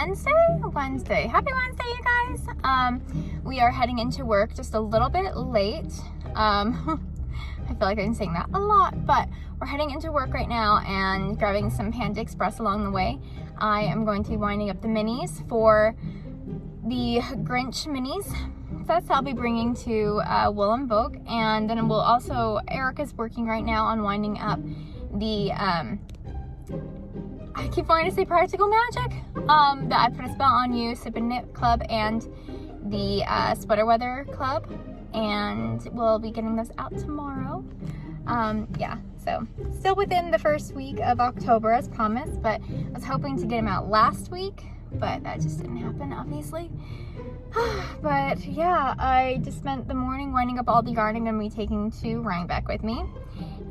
Wednesday. Happy Wednesday, you guys. We are heading into work just a little bit late. I feel like I've been saying that a lot, but we're heading into work right now and grabbing some Panda Express along the way. I am going to be winding up the minis for the Grinch minis. So that's what I'll be bringing to Willem Vogue, and then we'll also, Erica's working right now on winding up the, I keep wanting to say Practical Magic, the I Put a Spell on You Sip and Knit Club and the Sweater Weather Club, and we'll be getting those out tomorrow. Yeah, so still within the first week of October as promised, but I was hoping to get them out last week, but that just didn't happen, obviously. But yeah, I just spent the morning winding up all the yarn I'm going to be taking to Rhinebeck with me,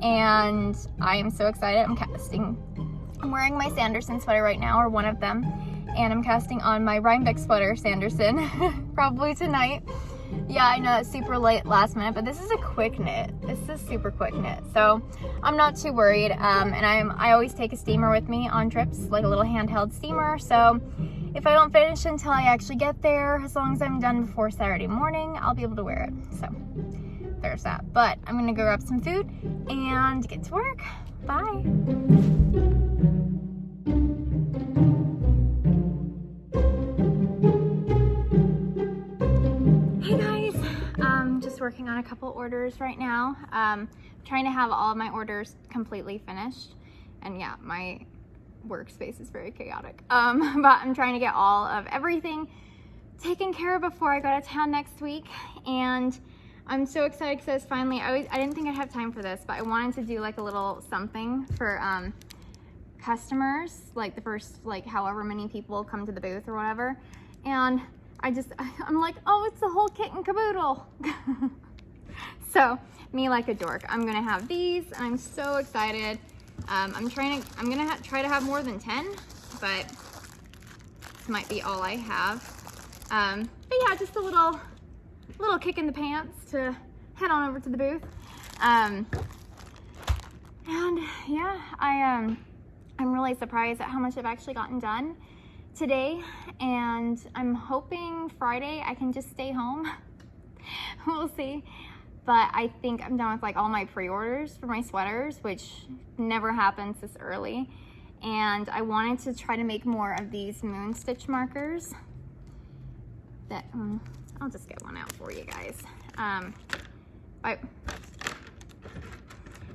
and I am so excited. I'm wearing my Sanderson sweater right now, or one of them, and I'm casting on my Rhinebeck sweater, Sanderson, probably tonight. Yeah, I know that's super late last minute, but this is a quick knit. This is a super quick knit, so I'm not too worried. And I always take a steamer with me on trips, like a little handheld steamer, so if I don't finish until I actually get there, as long as I'm done before Saturday morning, I'll be able to wear it. So there's that. But I'm gonna go grab some food and get to work. Bye. Hey guys, just working on a couple orders right now. Trying to have all of my orders completely finished, and yeah, my workspace is very chaotic, but I'm trying to get all of everything taken care of before I go to town next week, and I'm so excited because finally, I didn't think I'd have time for this, but I wanted to do like a little something for customers, like the first, like however many people come to the booth or whatever, and I'm like, oh, it's the whole kit and caboodle. So me like a dork, I'm gonna have these, and I'm so excited. I'm gonna try to have more than 10, but this might be all I have. But yeah, just a little kick in the pants to head on over to the booth. And yeah, I'm really surprised at how much I've actually gotten done today, and I'm hoping Friday I can just stay home. We'll see. But I think I'm done with like all my pre-orders for my sweaters, which never happens this early. And I wanted to try to make more of these moon stitch markers. That I'll just get one out for you guys. I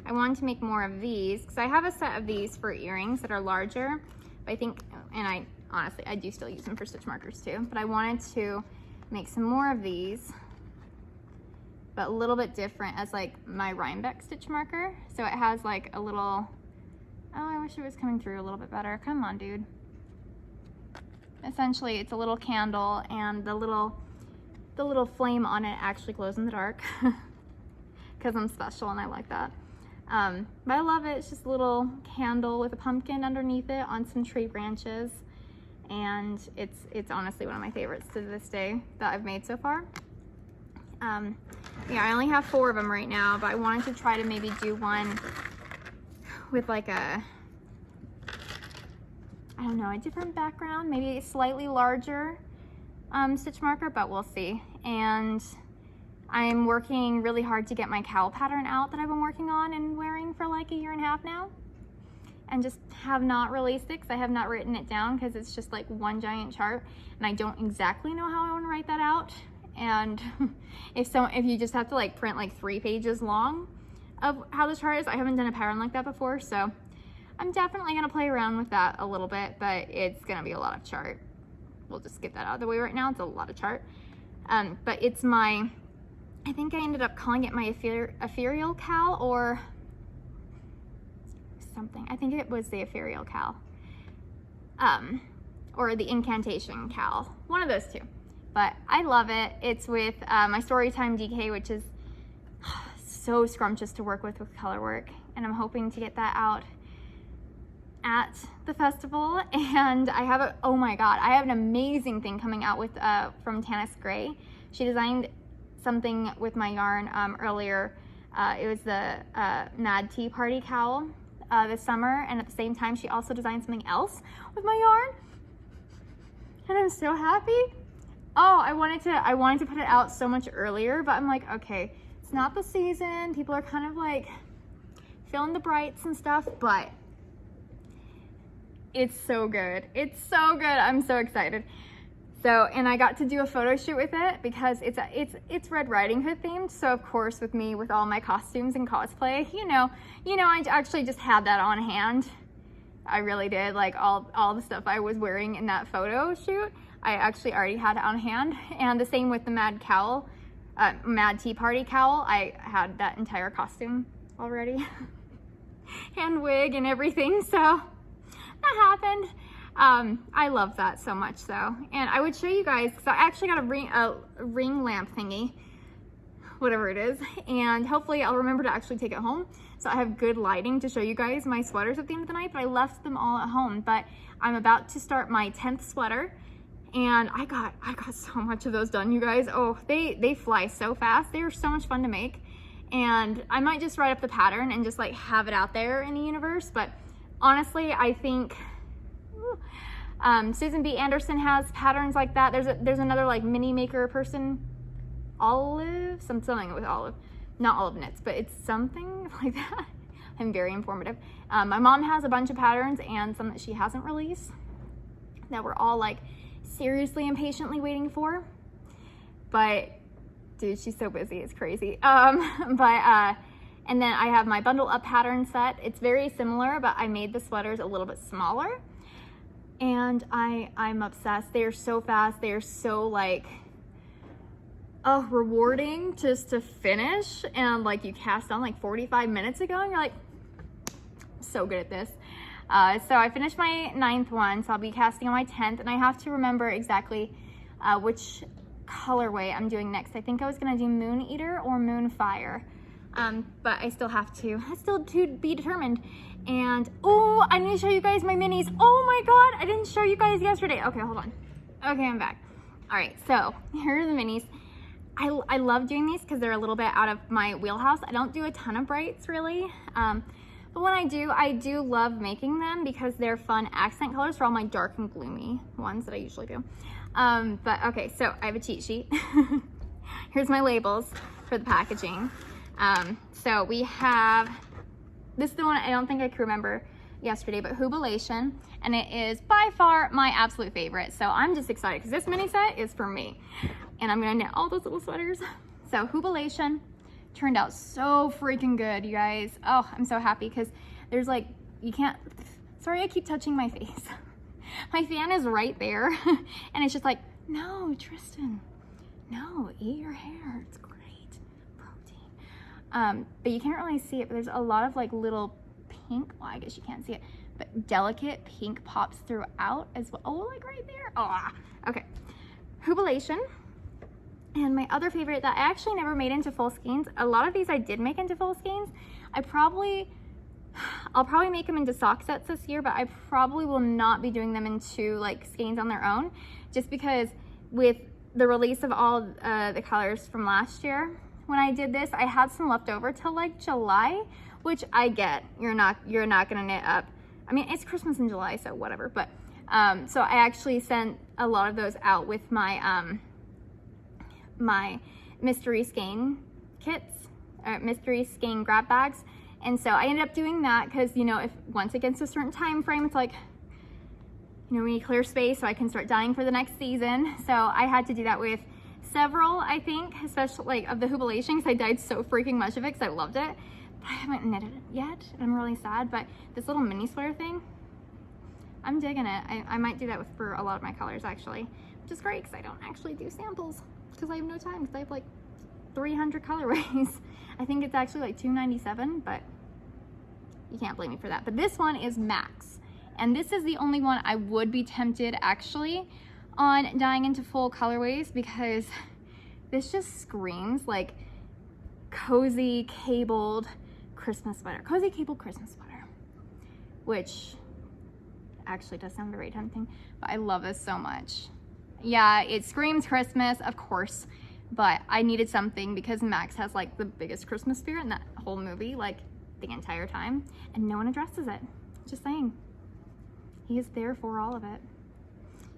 wanted to make more of these because I have a set of these for earrings that are larger. But I think, and honestly, I do still use them for stitch markers too. But I wanted to make some more of these, but a little bit different as like my Rhinebeck stitch marker. So it has like a little, oh, I wish it was coming through a little bit better. Come on, dude. Essentially, it's a little candle, and the little flame on it actually glows in the dark because I'm special and I like that. But I love it. It's just a little candle with a pumpkin underneath it on some tree branches. And it's honestly one of my favorites to this day that I've made so far. Yeah, I only have 4 of them right now, but I wanted to try to maybe do one with like a, I don't know, a different background, maybe a slightly larger stitch marker, but we'll see. And I'm working really hard to get my cowl pattern out that I've been working on and wearing for like a year and a half now, and just have not released it because I have not written it down because it's just like one giant chart, and I don't exactly know how I want to write that out. And if you just have to like print like 3 pages long of how the chart is, I haven't done a pattern like that before, so I'm definitely gonna play around with that a little bit, but it's gonna be a lot of chart. We'll just get that out of the way right now. It's a lot of chart. But it's I think I ended up calling it my ethereal cowl or something. I think it was the ethereal cowl. Or the incantation cowl. One of those two. But I love it. It's with my Storytime DK, which is so scrumptious to work with color work. And I'm hoping to get that out at the festival. And I have oh my God, I have an amazing thing coming out with from Tanis Gray. She designed something with my yarn earlier. It was the Mad Tea Party cowl this summer. And at the same time, she also designed something else with my yarn. and I'm so happy. Oh, I wanted to put it out so much earlier, but I'm like, okay, it's not the season. People are kind of like feeling the brights and stuff, but it's so good. It's so good. I'm so excited. So, and I got to do a photo shoot with it because it's Red Riding Hood themed. So of course, with me, with all my costumes and cosplay, you know, I actually just had that on hand. I really did. Like all the stuff I was wearing in that photo shoot, I actually already had it on hand. And the same with the Mad Cowl, Mad Tea Party cowl. I had that entire costume already and wig and everything. So that happened. I love that so much though. And I would show you guys, because I actually got a ring lamp thingy, whatever it is. And hopefully I'll remember to actually take it home, so I have good lighting to show you guys my sweaters at the end of the night, but I left them all at home. But I'm about to start my 10th sweater, and I got so much of those done, you guys. Oh, they fly so fast. They are so much fun to make. And I might just write up the pattern and just like have it out there in the universe. But honestly, I think Susan B. Anderson has patterns like that. There's another like mini maker person, Olive, something with Olive, not Olive Knits, but it's something like that. I'm very informative. My mom has a bunch of patterns and some that she hasn't released that we're all like seriously and patiently waiting for. But dude, she's so busy, it's crazy. And then I have my bundle up pattern set. It's very similar, but I made the sweaters a little bit smaller. And I'm obsessed. They are so fast. They are so like, rewarding just to finish. And like you cast on like 45 minutes ago and you're like, so good at this. So I finished my 9th one, so I'll be casting on my 10th, and I have to remember exactly which colorway I'm doing next. I think I was gonna do Moon Eater or Moonfire, but I still have to. That's still to be determined. And oh, I need to show you guys my minis. Oh my god, I didn't show you guys yesterday. Okay, hold on. Okay, I'm back. All right, so here are the minis. I love doing these because they're a little bit out of my wheelhouse. I don't do a ton of brights really, but when I do love making them because they're fun accent colors for all my dark and gloomy ones that I usually do. But okay, so I have a cheat sheet. Here's my labels for the packaging. So we have, this is the one I don't think I could remember yesterday, but Jubilation, and it is by far my absolute favorite. So I'm just excited because this mini set is for me, and I'm gonna knit all those little sweaters. So Jubilation turned out so freaking good, you guys. Oh, I'm so happy because there's like, you can't, sorry, I keep touching my face. My fan is right there and it's just like, no, Tristan, no, eat your hair, it's great, protein. But you can't really see it, but there's a lot of like little pink, well, I guess you can't see it, but delicate pink pops throughout as well. Oh, like right there. Oh, okay. Jubilation. And my other favorite that I actually never made into full skeins, a lot of these I did make into full skeins. I'll probably make them into sock sets this year, but I probably will not be doing them into like skeins on their own, just because with the release of all the colors from last year, when I did this, I had some left over till like July, which I get. You're not gonna knit up. I mean, it's Christmas in July, so whatever. But so I actually sent a lot of those out with my my mystery skein kits, or mystery skein grab bags. And so I ended up doing that because, you know, if once it gets to a certain time frame, it's like, you know, we need clear space so I can start dyeing for the next season. So I had to do that with several, I think, especially like of the Jubilation, because I dyed so freaking much of it because I loved it. But I haven't knitted it yet, and I'm really sad. But this little mini sweater thing, I'm digging it. I might do that for a lot of my colors actually, which is great because I don't actually do samples because I have no time, because I have like 300 colorways. I think it's actually like 297, but you can't blame me for that. But this one is Max, and this is the only one I would be tempted actually on dyeing into full colorways, because this just screams like cozy cabled Christmas sweater, cozy cabled Christmas sweater, which actually does sound very tempting, but I love this so much. Yeah, it screams Christmas, of course, but I needed something because Max has like the biggest Christmas spirit in that whole movie, like the entire time, and no one addresses it. Just saying, he is there for all of it.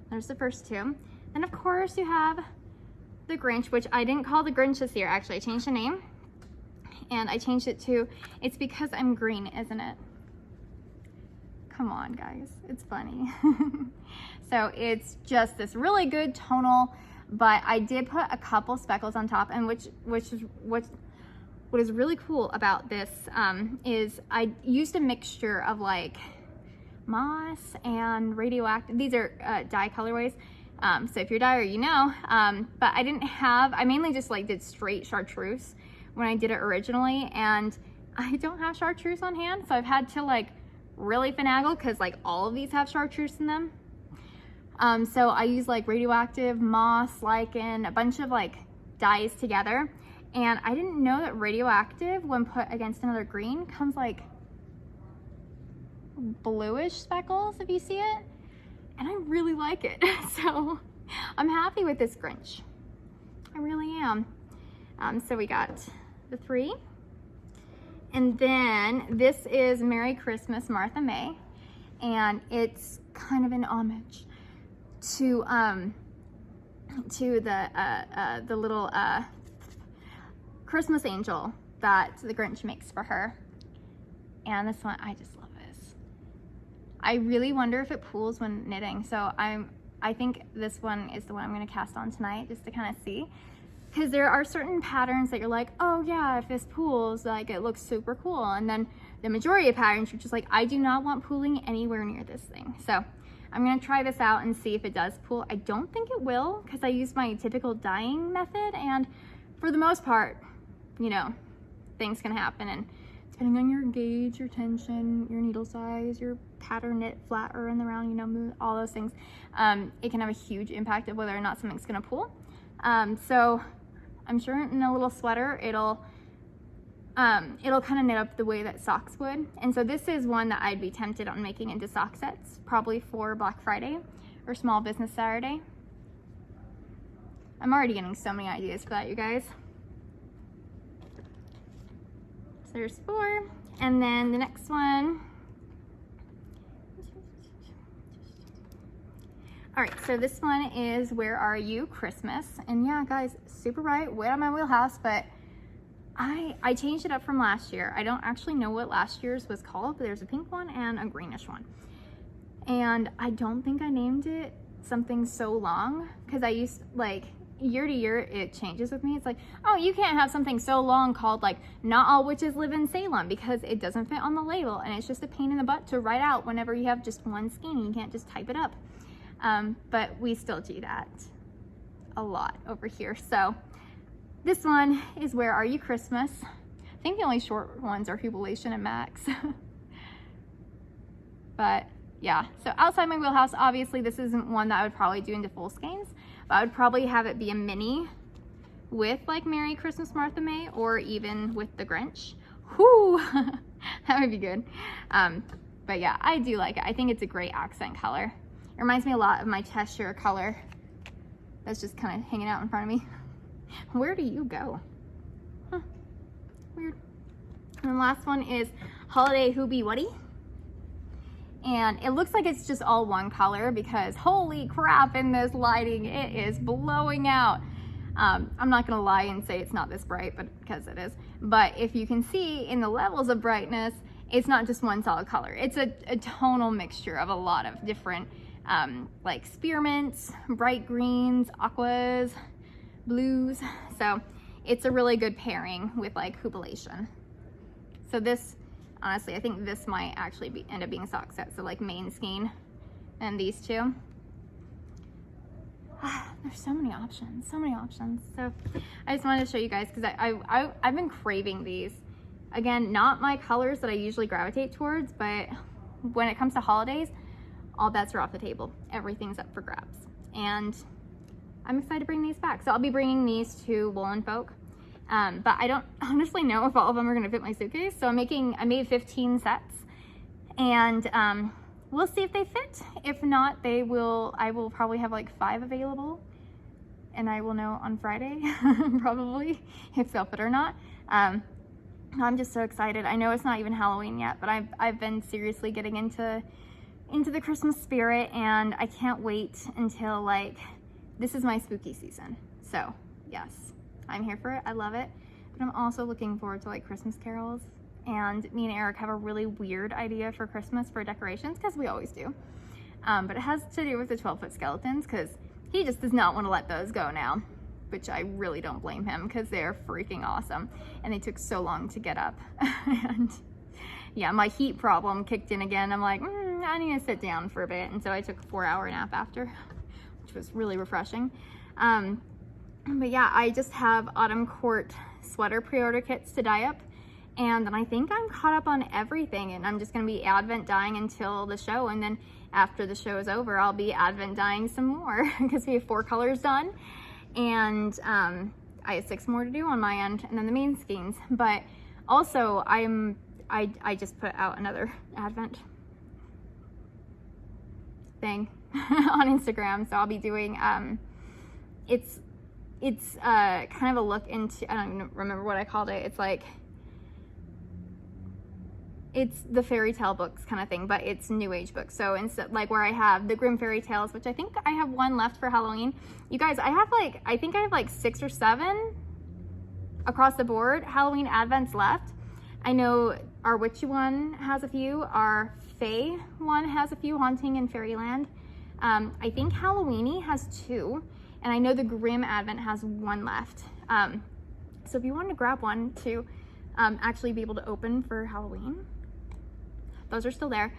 there's the first two. And of course you have the Grinch, which I didn't call the Grinch this year. Actually, I changed the name, and I changed it to It's Because I'm Green, Isn't It? Come on, guys, it's funny. So it's just this really good tonal, but I did put a couple speckles on top, and what is really cool about this is I used a mixture of like moss and radioactive. These are dye colorways. So if you're a dyer, you know, but I mainly just like did straight chartreuse when I did it originally, and I don't have chartreuse on hand, so I've had to like really finagle because like all of these have chartreuse in them. So I use like radioactive, moss, lichen, a bunch of like dyes together, and I didn't know that radioactive, when put against another green, comes like bluish speckles, if you see it, and I really like it. So I'm happy with this Grinch. I really am. So we got the 3, and then this is Merry Christmas, Martha May, and it's kind of an homage to the little Christmas angel that the Grinch makes for her. And this one, I just love this. I really wonder if it pools when knitting, so I think this one is the one I'm going to cast on tonight, just to kind of see, because there are certain patterns that you're like, oh yeah, if this pools, like it looks super cool, and then the majority of patterns you're just like, I do not want pooling anywhere near this thing. So I'm going to try this out and see if it does pool. I don't think it will, because I use my typical dyeing method, and for the most part, you know, things can happen, and depending on your gauge, your tension, your needle size, your pattern knit flat or in the round, you know, all those things, it can have a huge impact of whether or not something's going to pool. So I'm sure in a little sweater, it'll kind of knit up the way that socks would. And so this is one that I'd be tempted on making into sock sets, probably for Black Friday or Small Business Saturday. I'm already getting so many ideas for that, you guys. So there's 4, and then the next one. All right, so this one is Where Are You, Christmas. And yeah, guys, super bright, way out of my wheelhouse, but I changed it up from last year. I don't actually know what last year's was called, but there's a pink one and a greenish one. And I don't think I named it something so long, because I used, like, year to year it changes with me. It's like, oh, you can't have something so long called like Not All Witches Live in Salem, because it doesn't fit on the label, and it's just a pain in the butt to write out whenever you have just one skein. You can't just type it up. But we still do that a lot over here. So this one is Where Are You, Christmas. I think the only short ones are Jubilation and Max. But yeah, so outside my wheelhouse, obviously this isn't one that I would probably do into full skeins. I would probably have it be a mini with like Merry Christmas, Martha May, or even with the Grinch. Whoo, that would be good. But yeah, I do like it. I think it's a great accent color. It reminds me a lot of my Cheshire color that's just kind of hanging out in front of me. Where do you go? Huh, weird. And the last one is Holiday Hoopy Woody. And it looks like it's just all one color, because holy crap, in this lighting, it is blowing out. I'm not gonna lie and say it's not this bright, but because it is. But if you can see in the levels of brightness, it's not just one solid color. It's a tonal mixture of a lot of different like spearmints, bright greens, aquas, blues. So it's a really good pairing with like Jubilation. So this, honestly, I think this might actually end up being a sock set. So like main skein and these two. There's so many options, so many options. So I just wanted to show you guys, because I've been craving these. Again, not my colors that I usually gravitate towards, but when it comes to holidays, all bets are off the table. Everything's up for grabs. And I'm excited to bring these back. So I'll be bringing these to Woolen Folk. But I don't honestly know if all of them are gonna fit my suitcase. So I made 15 sets, and we'll see if they fit. If not, I will probably have like 5 available, and I will know on Friday, probably, if they'll fit or not. I'm just so excited. I know it's not even Halloween yet, but I've been seriously getting into into the Christmas spirit, and I can't wait until like, this is my spooky season. So yes, I'm here for it. I love it. But I'm also looking forward to like Christmas carols. And me and Eric have a really weird idea for Christmas for decorations, because we always do. But it has to do with the 12-foot skeletons, because he just does not want to let those go now, which I really don't blame him, because they're freaking awesome. And they took so long to get up. And yeah, my heat problem kicked in again. I'm like, I need to sit down for a bit. And so I took a 4-hour nap after, which was really refreshing. But yeah, I just have autumn court sweater pre-order kits to dye up. And then I think I'm caught up on everything, and I'm just gonna be advent dyeing until the show. And then after the show is over, I'll be advent dyeing some more, because we have 4 colors done. And I have 6 more to do on my end, and then the main skeins. But also I just put out another advent thing on Instagram, so I'll be doing it's kind of a look into, I don't even remember what I called it. It's the fairy tale books kind of thing, but it's new age books. So instead, like where I have the Grimm fairy tales, which I think I have 1 left for Halloween. You guys, I think I have like 6 or 7 across the board Halloween advents left. I know our witchy one has a few, our fae one has a few, haunting in fairyland. I think Halloweeny has 2, and I know the Grimm advent has 1 left. So if you wanted to grab one to actually be able to open for Halloween, those are still there.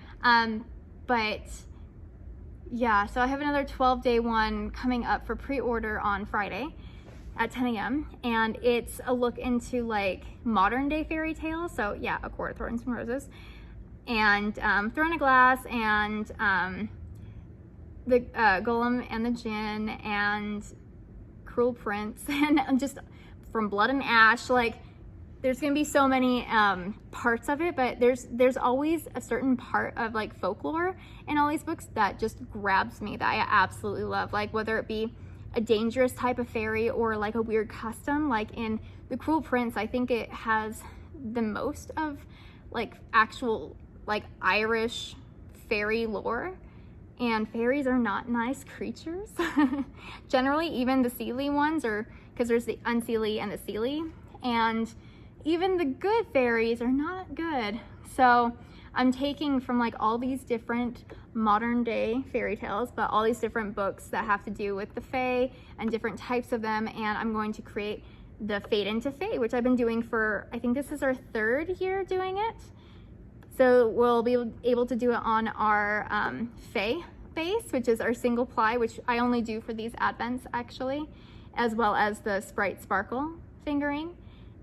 But yeah, so I have another 12-day one coming up for pre-order on Friday at 10 a.m. and it's a look into like modern day fairy tales. So yeah, A Court of Thorns and Roses, and Throne of Glass, and the Golem and the Djinn, and Cruel Prince, and just From Blood and Ash. Like, there's gonna be so many parts of it, but there's always a certain part of like folklore in all these books that just grabs me, that I absolutely love. Like, whether it be a dangerous type of fairy or like a weird custom, like in The Cruel Prince, I think it has the most of like actual like Irish fairy lore, and fairies are not nice creatures. Generally, even the Seelie ones are, because there's the Unseelie and the Seelie, and even the good fairies are not good. So I'm taking from like all these different modern day fairy tales, but all these different books that have to do with the fae and different types of them, and I'm going to create the Fade into Fae, which I've been doing for, I think this is our 3rd year doing it. So we'll be able to do it on our fae base, which is our single ply, which I only do for these advents actually, as well as the Sprite Sparkle fingering.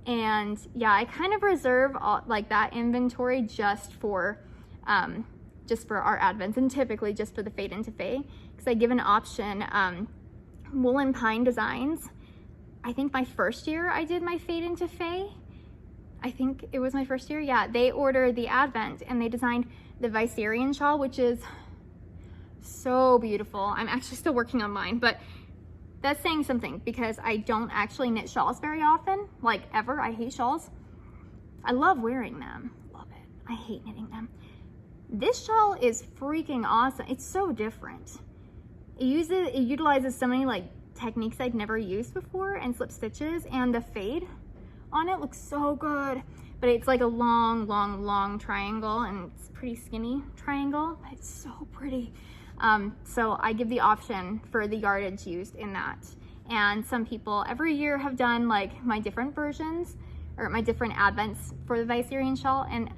And yeah, I kind of reserve all, like that inventory just for our advents, and typically just for the Fade into Fae, because I give an option. Wool and Pine Designs, I think my first year I did my Fade into Fae. I think it was my first year. Yeah, they ordered the advent and they designed the Viserion shawl, which is so beautiful. I'm actually still working on mine, but that's saying something, because I don't actually knit shawls very often, like ever. I hate shawls. I love wearing them, love it. I hate knitting them. This shawl is freaking awesome. It's so different. It utilizes so many like techniques I'd never used before, and slip stitches, and the fade on it looks so good. But it's like a long triangle, and it's pretty skinny triangle, but it's so pretty. So I give the option for the yardage used in that. And some people every year have done like my different versions, or my different advents for the Viserion shawl, and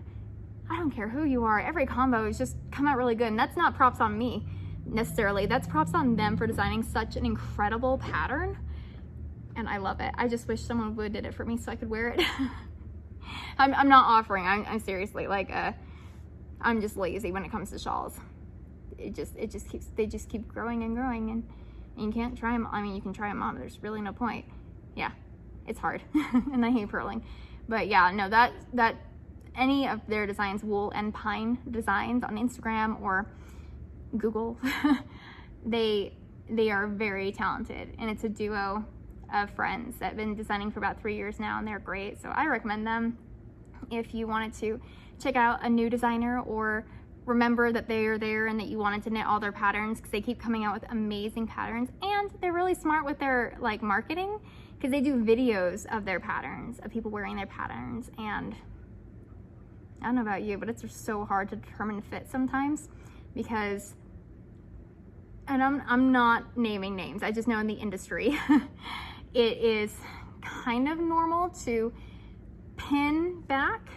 I don't care who you are, every combo has just come out really good. And that's not props on me necessarily, that's props on them for designing such an incredible pattern, and I love it. I just wish someone would did it for me so I could wear it. I'm not offering, I'm seriously like I'm just lazy when it comes to shawls. They just keep growing and growing, and you can't try them. I mean, you can try them on, but there's really no point. Yeah, it's hard. And I hate purling. But yeah, no, that any of their designs, Wool and Pine Designs on Instagram or Google, they are very talented, and it's a duo of friends that have been designing for about 3 years now, and they're great. So I recommend them if you wanted to check out a new designer or remember that they are there and that you wanted to knit all their patterns, because they keep coming out with amazing patterns. And they're really smart with their like marketing, because they do videos of their patterns, of people wearing their patterns. And I don't know about you, but it's just so hard to determine fit sometimes, because, and I'm not naming names, I just know in the industry it is kind of normal to pin back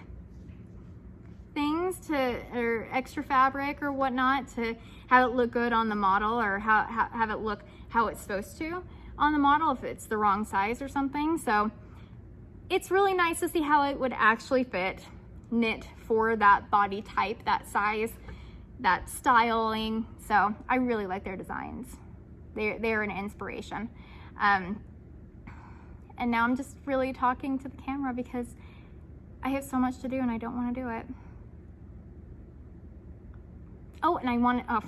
things or extra fabric or whatnot to have it look good on the model, or have it look how it's supposed to on the model if it's the wrong size or something. So it's really nice to see how it would actually fit, knit for that body type, that size, that styling. So I really like their designs. They're an inspiration. And now I'm just really talking to the camera because I have so much to do and I don't want to do it. Oh, and I want to,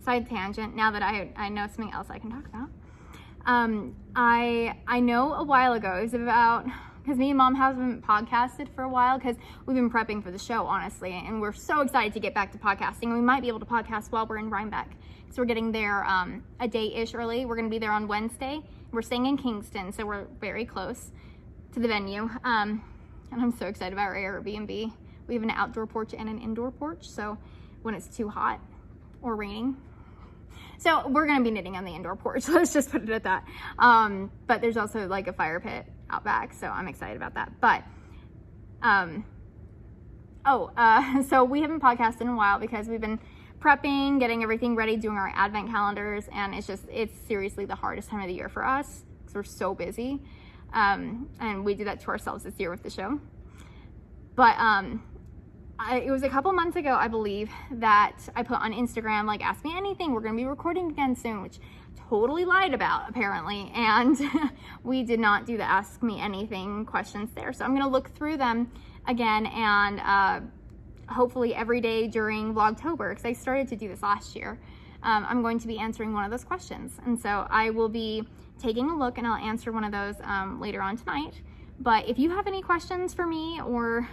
side tangent, now that I know something else I can talk about. I know a while ago, it was about, because me and Mom haven't podcasted for a while because we've been prepping for the show, honestly, and we're so excited to get back to podcasting. We might be able to podcast while we're in Rhinebeck, because we're getting there a day-ish early. We're going to be there on Wednesday. We're staying in Kingston, so we're very close to the venue, and I'm so excited about our Airbnb. We have an outdoor porch and an indoor porch, so when it's too hot or raining. So we're gonna be knitting on the indoor porch, let's just put it at that. But there's also like a fire pit out back, so I'm excited about that. But, so we haven't podcasted in a while because we've been prepping, getting everything ready, doing our advent calendars, and it's seriously the hardest time of the year for us because we're so busy. And we did that to ourselves this year with the show. But, it was a couple months ago, I believe, that I put on Instagram, like, ask me anything, we're going to be recording again soon, which totally lied about, apparently, and we did not do the ask me anything questions there. So I'm going to look through them again, and hopefully every day during Vlogtober, because I started to do this last year, I'm going to be answering one of those questions. And so I will be taking a look, and I'll answer one of those later on tonight. But if you have any questions for me, or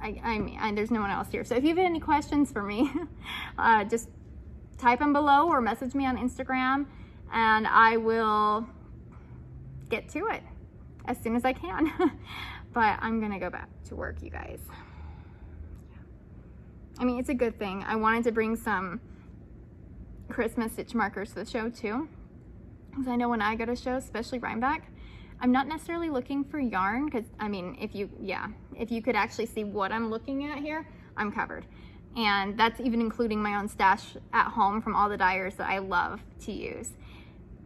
I mean, there's no one else here. So if you have any questions for me, just type them below or message me on Instagram, and I will get to it as soon as I can. But I'm gonna go back to work, you guys. I mean, it's a good thing. I wanted to bring some Christmas stitch markers to the show too, because I know when I go to shows, especially Rhinebeck, I'm not necessarily looking for yarn, because I mean, if you could actually see what I'm looking at here, I'm covered. And that's even including my own stash at home from all the dyers that I love to use.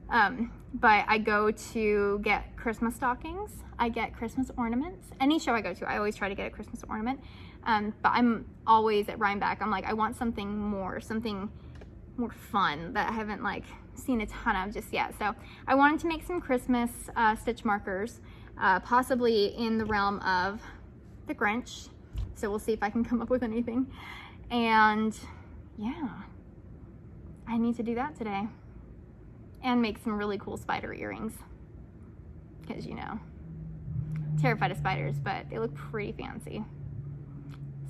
But I go to get Christmas stockings, I get Christmas ornaments. Any show I go to, I always try to get a Christmas ornament. But I'm always at Rhinebeck, I'm like, I want something more fun that I haven't like seen a ton of just yet. So I wanted to make some Christmas stitch markers, possibly in the realm of the Grinch. So we'll see if I can come up with anything. And yeah, I need to do that today. And make some really cool spider earrings. Because, you know, terrified of spiders, but they look pretty fancy.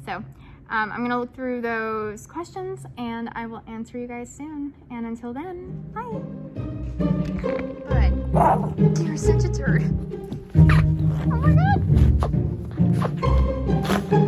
So I'm going to look through those questions and I will answer you guys soon. And until then, bye. Good. You're such a turd. Oh my God.